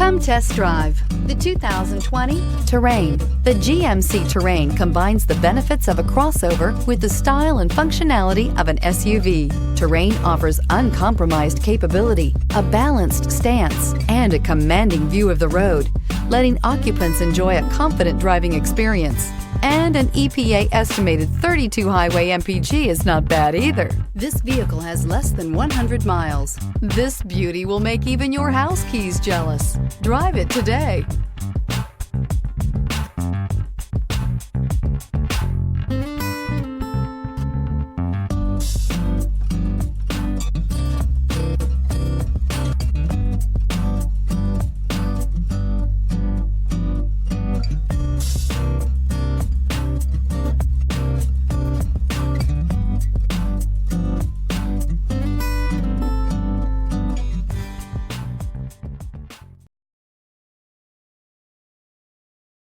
Come test drive the 2020 Terrain. The GMC Terrain combines the benefits of a crossover with the style and functionality of an SUV. Terrain offers uncompromised capability, a balanced stance, and a commanding view of the road, letting occupants enjoy a confident driving experience. And an EPA estimated 32 highway MPG is not bad either. This vehicle has less than 100 miles. This beauty will make even your house keys jealous. Drive it today.